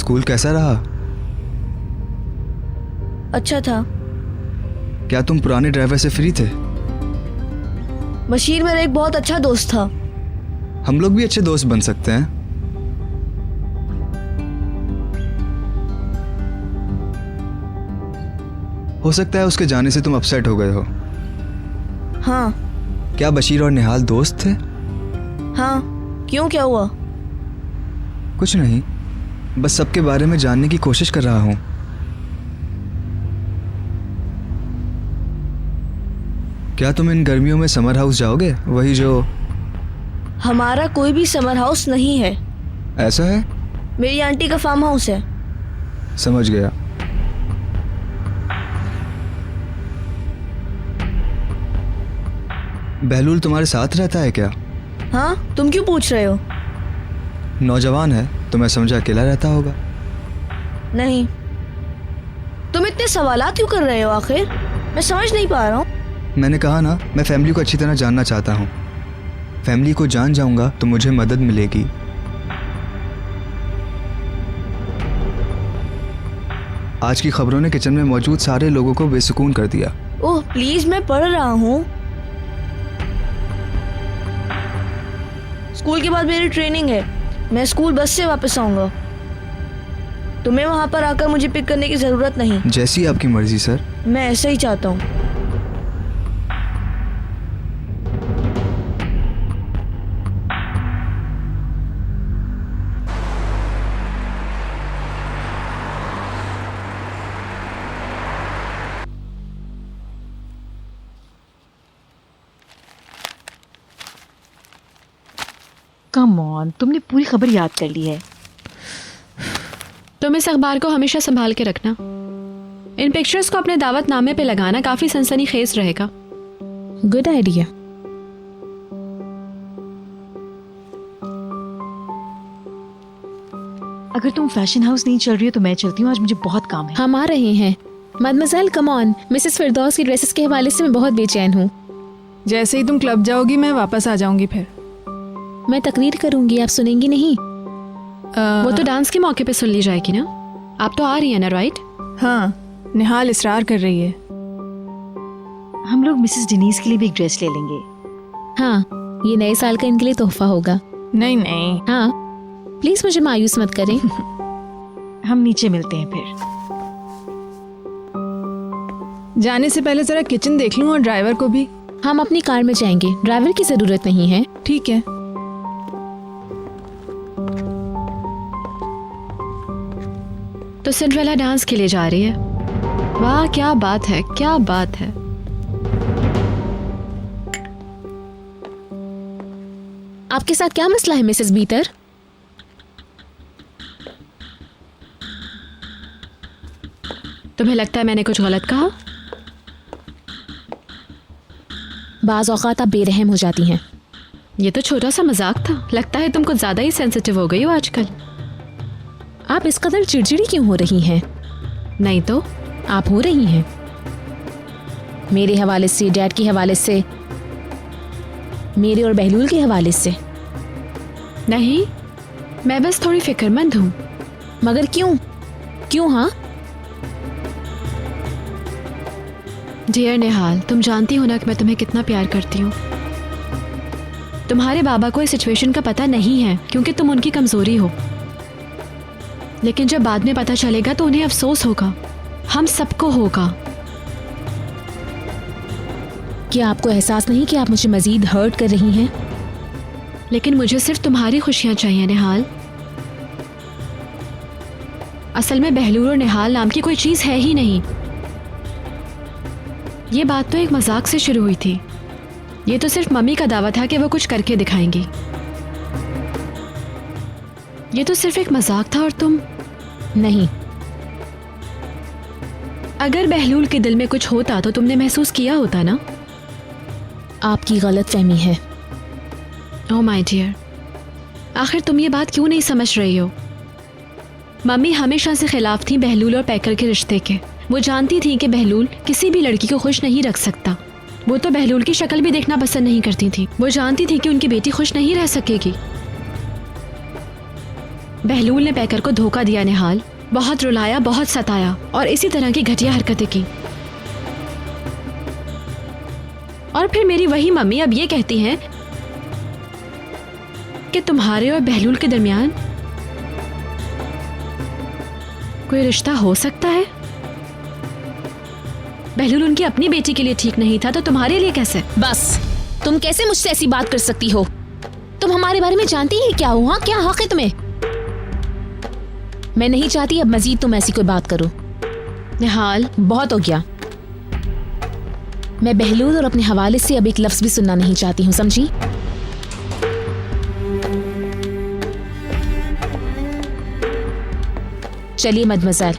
School कैसा रहा? अच्छा था। क्या तुम पुराने ड्राइवर से फ्री थे? बशीर मेरा एक बहुत अच्छा दोस्त था। हम लोग भी अच्छे दोस्त बन सकते हैं। हो सकता है उसके जाने से तुम अपसेट हो गए हो। हाँ। क्या बशीर और निहाल दोस्त थे? हाँ, क्यों, क्या हुआ? कुछ नहीं, बस सबके बारे में जानने की कोशिश कर रहा हूँ। क्या तुम इन गर्मियों में समर हाउस जाओगे? वही जो... हमारा कोई भी समर हाउस नहीं है। ऐसा है? मेरी आंटी का फार्म हाउस है। समझ गया। बहलूल तुम्हारे साथ रहता है क्या? हाँ, तुम क्यों पूछ रहे हो? नौजवान है तो मैं समझा अकेला रहता होगा। नहीं। तुम इतने सवालात क्यों कर रहे हो आखिर? मैं समझ नहीं पा रहा हूँ। मैंने कहा ना, मैं फैमिली को अच्छी तरह जानना चाहता हूँ। फैमिली को जान जाऊंगा तो मुझे मदद मिलेगी। आज की खबरों ने किचन में मौजूद सारे लोगों को बेसुकून कर दिया। ओह प्लीज, मैं पढ़ रहा हूँ। स्कूल के बाद मेरी ट्रेनिंग है। मैं स्कूल बस से वापस आऊंगा। तुम्हें वहां पर आकर मुझे पिक करने की जरूरत नहीं। जैसी आपकी मर्जी सर। मैं ऐसा ही चाहता हूँ। कम ऑन, तुमने पूरी खबर याद कर ली है। तुम इस अखबार को हमेशा संभाल के रखना। इन पिक्चर्स को अपने दावतनामे पे लगाना काफी सनसनीखेज रहेगा। Good idea. अगर तुम फैशन हाउस नहीं चल रही हो तो मैं चलती हूँ, आज मुझे बहुत काम है। हम आ रहे हैं। मदमज़ेल कम ऑन, मिसेस फिरदौस की ड्रेसेस के हवाले से मैं बहुत बेचैन हूँ। जैसे ही तुम क्लब जाओगी मैं वापस आ जाऊंगी। फिर मैं तकरीर करूंगी, आप सुनेंगी नहीं? वो तो डांस के मौके पे सुन ली जाएगी ना। आप तो आ रही है ना, राइट? हाँ, निहाल इसरार कर रही है। हम लोग मिसेस डेनीज के लिए भी एक ड्रेस ले लेंगे। हाँ, ये नए साल का इनके लिए तोहफा होगा। नहीं नहीं, हाँ प्लीज मुझे मायूस मत करें। हम नीचे मिलते हैं फिर। जाने से पहले जरा किचन देख लूं और ड्राइवर को भी। हम अपनी कार में जाएंगे, ड्राइवर की जरूरत नहीं है। ठीक है। तो सिंड्रेला डांस के लिए जा रही है। वाह क्या बात है, क्या बात है। आपके साथ क्या मसला है मिसेस बीतर? तुम्हें लगता है मैंने कुछ गलत कहा? बाज औकात आप बेरहम हो जाती हैं। ये तो छोटा सा मजाक था। लगता है तुम कुछ ज्यादा ही सेंसिटिव हो गई हो आजकल। आप इस कदर चिड़चिड़ी क्यों हो रही हैं? नहीं तो आप हो रही हैं। मेरे हवाले से, डैड के हवाले से, मेरे और बहलूल के हवाले से। नहीं, मैं बस थोड़ी फिक्रमंद हूँ। मगर क्यों? क्यों? हाँ डियर निहाल, तुम जानती हो ना कि मैं तुम्हें कितना प्यार करती हूँ। तुम्हारे बाबा को इस सिचुएशन का पता नहीं है क्योंकि तुम उनकी कमजोरी हो। लेकिन जब बाद में पता चलेगा तो उन्हें अफसोस होगा, हम सबको होगा। क्या आपको एहसास नहीं कि आप मुझे मजीद हर्ट कर रही हैं? लेकिन मुझे सिर्फ तुम्हारी खुशियां चाहिए निहाल। असल में बहलूल और निहाल नाम की कोई चीज है ही नहीं। ये बात तो एक मजाक से शुरू हुई थी। ये तो सिर्फ मम्मी का दावा था कि वो कुछ करके दिखाएंगी। ये तो सिर्फ एक मजाक था और तुम... नहीं। अगर बहलूल के दिल में कुछ होता तो तुमने महसूस किया होता ना। आपकी गलत फहमी है। ओह माय डियर, आखिर तुम ये बात क्यों नहीं समझ रही हो? मम्मी हमेशा से खिलाफ थी बहलूल और पैकर के रिश्ते के। वो जानती थी कि बहलूल किसी भी लड़की को खुश नहीं रख सकता। वो तो बहलूल की शक्ल भी देखना पसंद नहीं करती थी। वो जानती थी कि उनकी बेटी खुश नहीं रह सकेगी। बहलूल ने पैकर को धोखा दिया निहाल, बहुत रुलाया, बहुत सताया और इसी तरह की घटिया हरकतें की। और फिर मेरी वही मम्मी अब ये कहती हैं कि तुम्हारे और बहलूल के दरमियान कोई रिश्ता हो सकता है। बहलूल उनकी अपनी बेटी के लिए ठीक नहीं था तो तुम्हारे लिए कैसे? बस, तुम कैसे मुझसे ऐसी बात कर सकती हो? तुम हमारे बारे में जानती ही क्या हो? हाँ, क्या हक है तुम्हें? मैं नहीं चाहती अब मजीद तुम ऐसी कोई बात करो। निहाल, बहुत हो गया। मैं बहलूल और अपने हवाले से अब एक लफ्ज भी सुनना नहीं चाहती हूँ, समझी? चलिए मदमज़ैल,